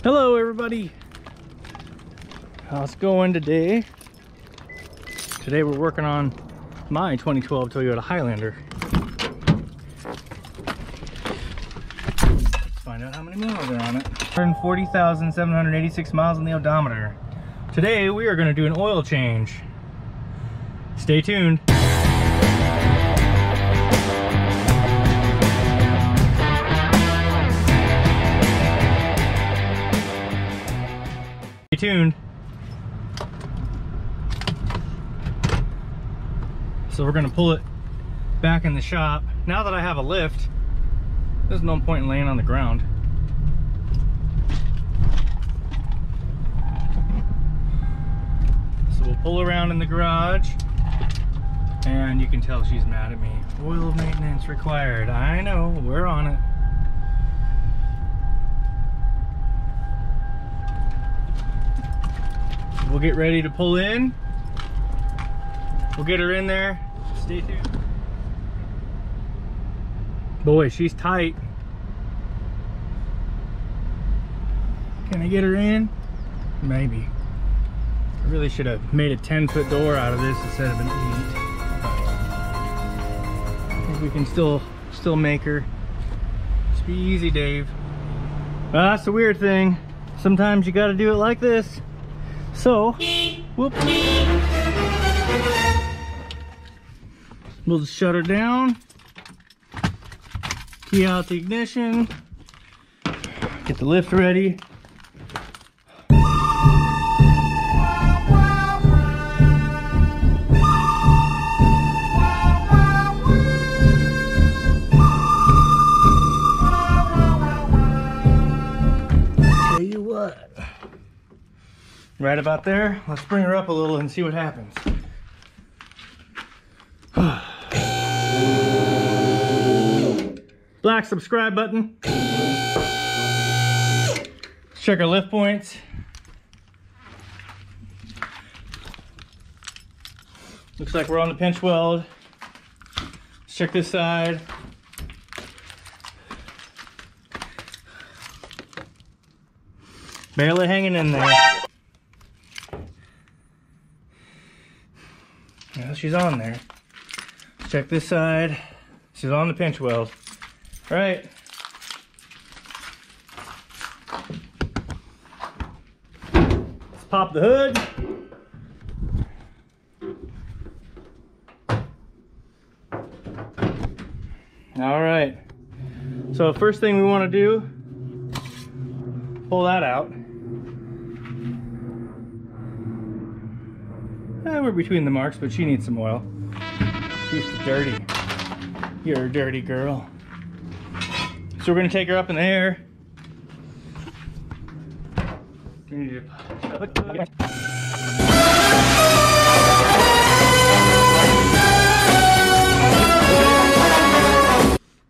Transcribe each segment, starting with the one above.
Hello everybody, how's it going today? Today we're working on my 2012 Toyota Highlander. Let's find out how many miles are on it. 140,786 miles on the odometer. Today we are going to do an oil change. Stay tuned. Stay tuned. So we're going to pull it back in the shop. Now that I have a lift, there's no point in laying on the ground. So we'll pull around in the garage, and you can tell she's mad at me. Oil maintenance required. I know, we're on it. We'll get ready to pull in. We'll get her in there. Stay tuned. Boy, she's tight. Can I get her in? Maybe. I really should have made a 10-foot door out of this instead of an 8. I think we can still make her. Just be easy, Dave. Well, that's the weird thing. Sometimes you got to do it like this. So, we'll just shut her down, key out the ignition, get the lift ready. Tell you what. Right about there, let's bring her up a little and see what happens. Black subscribe button. Let's check our lift points. Looks like we're on the pinch weld. Let's check this side. Barely hanging in there. Well, she's on there. Check this side. She's on the pinch weld. All right. Let's pop the hood. All right. So first thing we want to do, pull that out. We're between the marks, but she needs some oil. She's dirty. You're a dirty girl. So we're going to take her up in the air.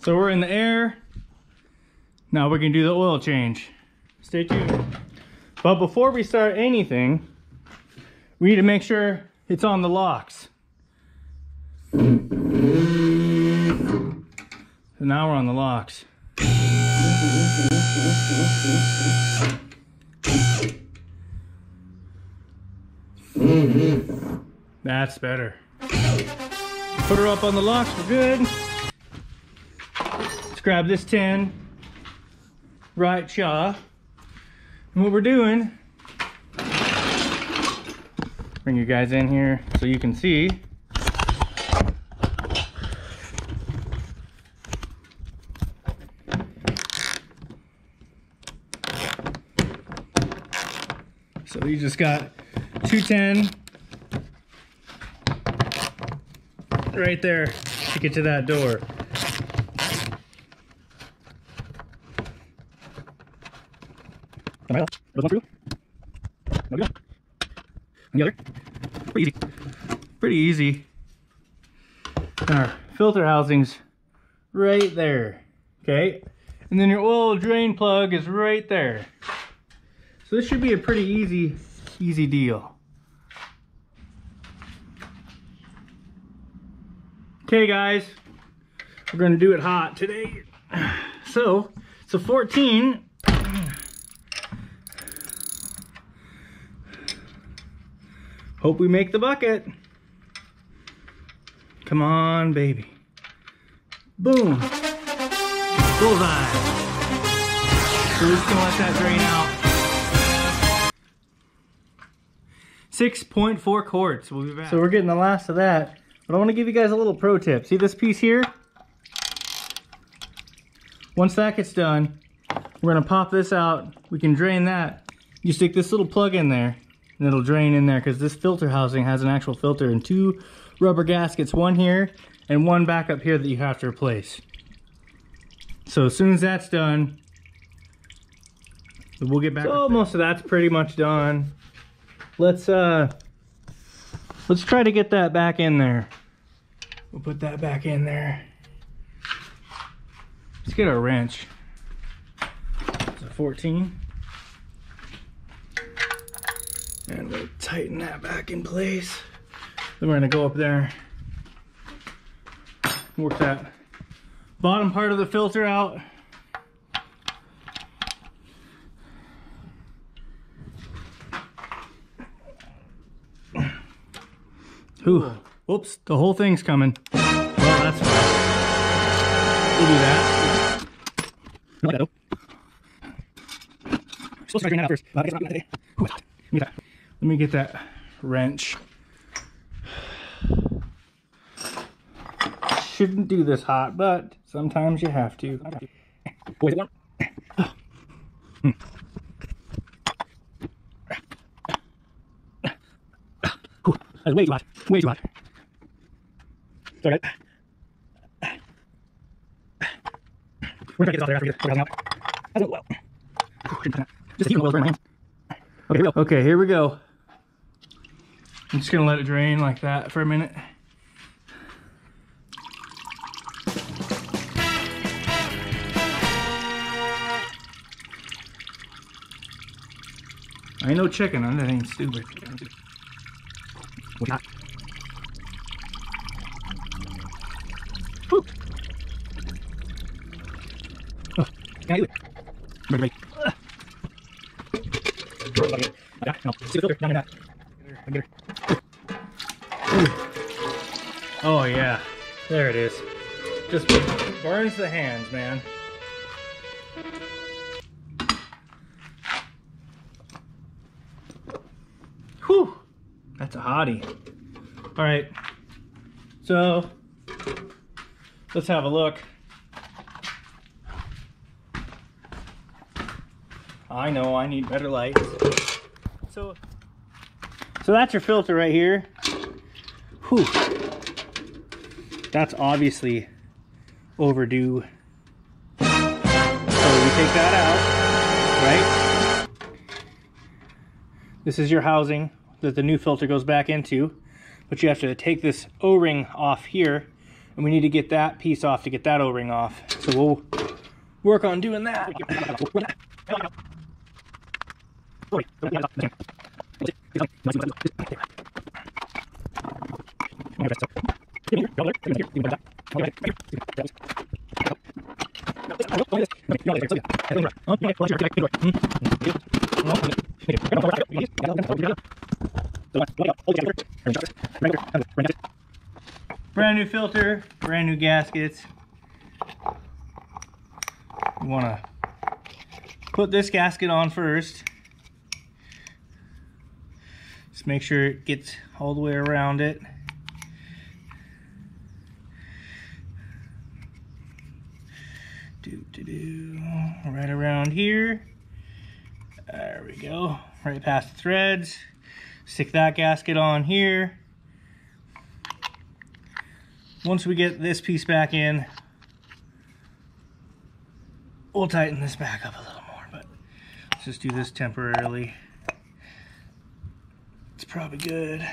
So we're in the air. Now we're going to do the oil change. Stay tuned. But before we start anything, we need to make sure it's on the locks. So now we're on the locks. That's better. Put her up on the locks, we're good. Let's grab this 10 right jaw. And what we're doing, bring you guys in here so you can see. So we just got 210 right there to get to that door. Pretty easy. Our filter housing's right there. Okay, and then your oil drain plug is right there. So this should be a pretty easy deal. Okay guys, we're gonna do it hot today. So it's a 14 Hope we make the bucket. Come on, baby. Boom. Bullseye. So we're just gonna let that drain out. 6.4 quarts. We'll be back. So we're getting the last of that. But I want to give you guys a little pro tip. See this piece here? Once that gets done, we're gonna pop this out. We can drain that. You stick this little plug in there, and it'll drain in there because this filter housing has an actual filter and 2 rubber gaskets, one here and one back up here that you have to replace. So as soon as that's done, we'll get back. So most of that's pretty much done. Let's try to get that back in there. We'll put that back in there. Let's get a wrench. It's a 14. And we'll tighten that back in place. Then we're gonna go up there, work that bottom part of the filter out. Ooh, whoops, the whole thing's coming. Well, that's fine. We'll do that. Supposed to drain that out first. Let me get that wrench. Shouldn't do this hot, but sometimes you have to. Boy, is it warm? That's way too hot. Way too hot. It's alright. We're gonna get this off there after we get it out. That's well. Just a few oils burn my hands. Okay, here we go. Okay, here we go. I'm just gonna let it drain like that for a minute. I ain't no chicken, that ain't stupid. What's not? Woo. Oh, can I do it? Ready. Yeah, no, see the filter down in that. Get her. Oh yeah, there it is. Just burns the hands, man. Whew, that's a hottie. All right, so let's have a look. I know I need better lights. So that's your filter right here. Whew. That's obviously overdue. So we take that out, right? This is your housing that the new filter goes back into, but you have to take this O-ring off here, and we need to get that piece off to get that O-ring off. So we'll work on doing that. Brand new filter, brand new gaskets. You want to put this gasket on first. Just make sure it gets all the way around it. Right around here. There we go. Right past the threads. Stick that gasket on here. Once we get this piece back in, we'll tighten this back up a little more, but let's just do this temporarily. It's probably good.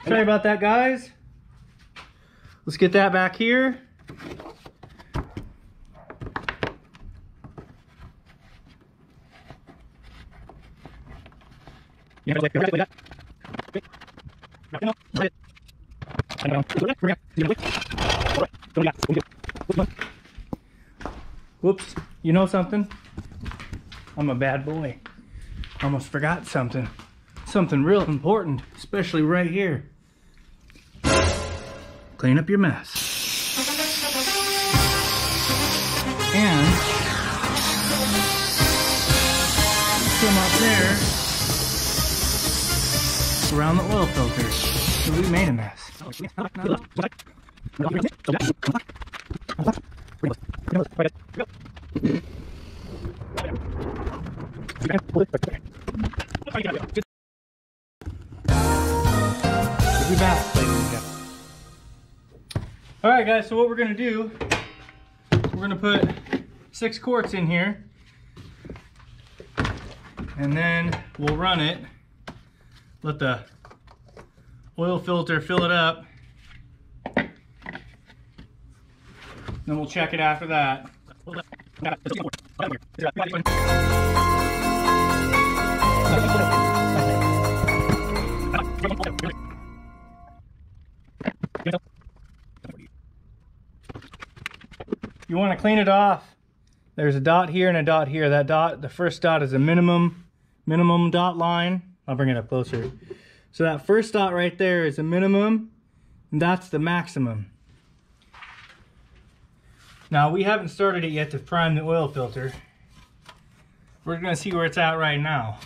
Sorry about that, guys. Let's get that back here. Whoops, you know something? I'm a bad boy. Almost forgot something. Something real important, especially right here. Clean up your mess. And some up there around the oil filter. So we made a mess. We'll be back. Alright guys, so what we're going to do, we're going to put 6 quarts in here, and then we'll run it, let the oil filter fill it up, then we'll check it after that. You want to clean it off. There's a dot here and a dot here. That dot, the first dot is a minimum dot line. I'll bring it up closer. So that first dot right there is a minimum, and that's the maximum. Now we haven't started it yet to prime the oil filter. We're going to see where it's at right now.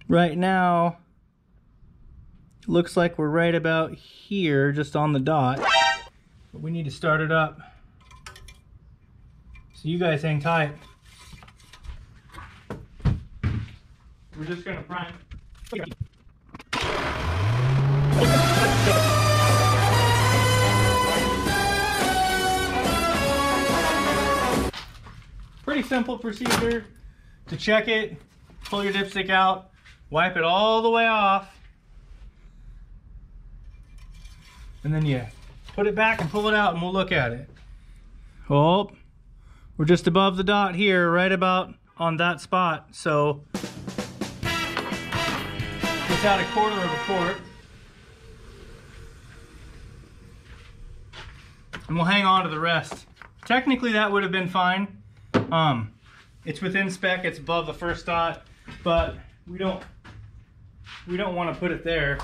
Right now, looks like we're right about here, just on the dot. But we need to start it up. So you guys hang tight. We're just gonna prime. Pretty simple procedure to check it. Pull your dipstick out, wipe it all the way off, and then you put it back and pull it out and we'll look at it. Oh, we're just above the dot here, right about on that spot. So it's out 1/4 of a quart. And we'll hang on to the rest. Technically that would have been fine. It's within spec, it's above the first dot, but we don't want to put it there.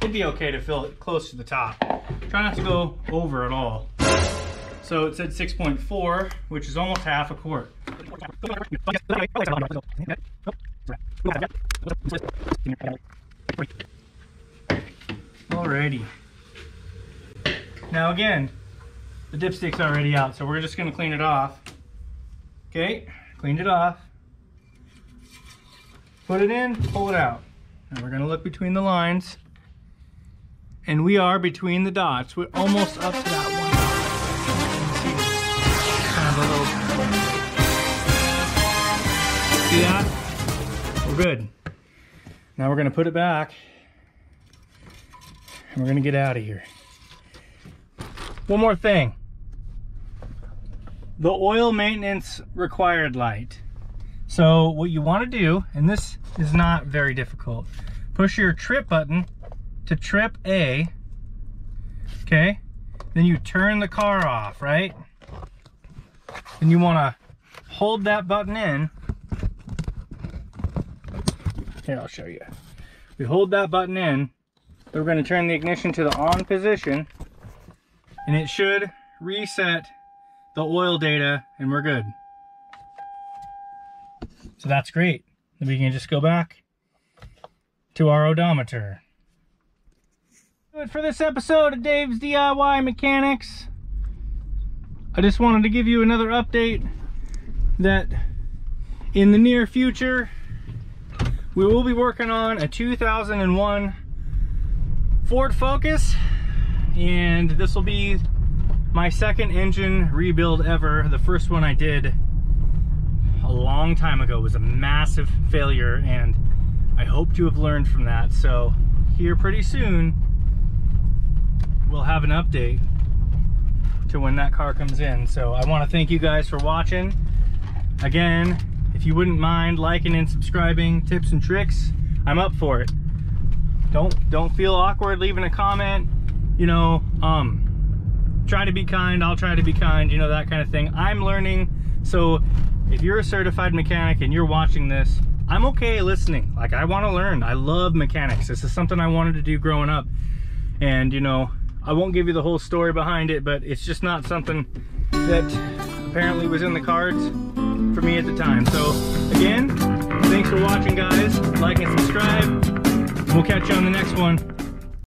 It'd be okay to fill it close to the top. Try not to go over at all. So it said 6.4, which is almost half a quart. Alrighty. Now again, the dipstick's already out, so we're just gonna clean it off. Okay, cleaned it off. Put it in, pull it out. And we're gonna look between the lines. And we are between the dots. We're almost up to that one dot. See that? We're good. Now we're gonna put it back and we're gonna get out of here. One more thing. The oil maintenance required light. So what you want to do, and this is not very difficult, push your trip button to trip A, okay? Then you turn the car off, right? And you want to hold that button in. Here, I'll show you. We hold that button in, we're going to turn the ignition to the on position, and it should reset the oil data, and we're good. So that's great. Then we can just go back to our odometer. Good for this episode of Dave's DIY Mechanics. I just wanted to give you another update that in the near future we will be working on a 2001 Ford Focus, and this will be my second engine rebuild ever. The first one I did a long time ago was a massive failure, and I hope to have learned from that. So here pretty soon we'll have an update to when that car comes in. So I want to thank you guys for watching. Again, if you wouldn't mind liking and subscribing, tips and tricks I'm up for it. Don't feel awkward leaving a comment, you know. Try to be kind, I'll try to be kind, you know, that kind of thing. I'm learning, so if you're a certified mechanic and you're watching this, I'm okay listening. Like, I want to learn. I love mechanics. This is something I wanted to do growing up. And, you know, I won't give you the whole story behind it, but it's just not something that apparently was in the cards for me at the time. So, again, thanks for watching, guys. Like and subscribe. We'll catch you on the next one.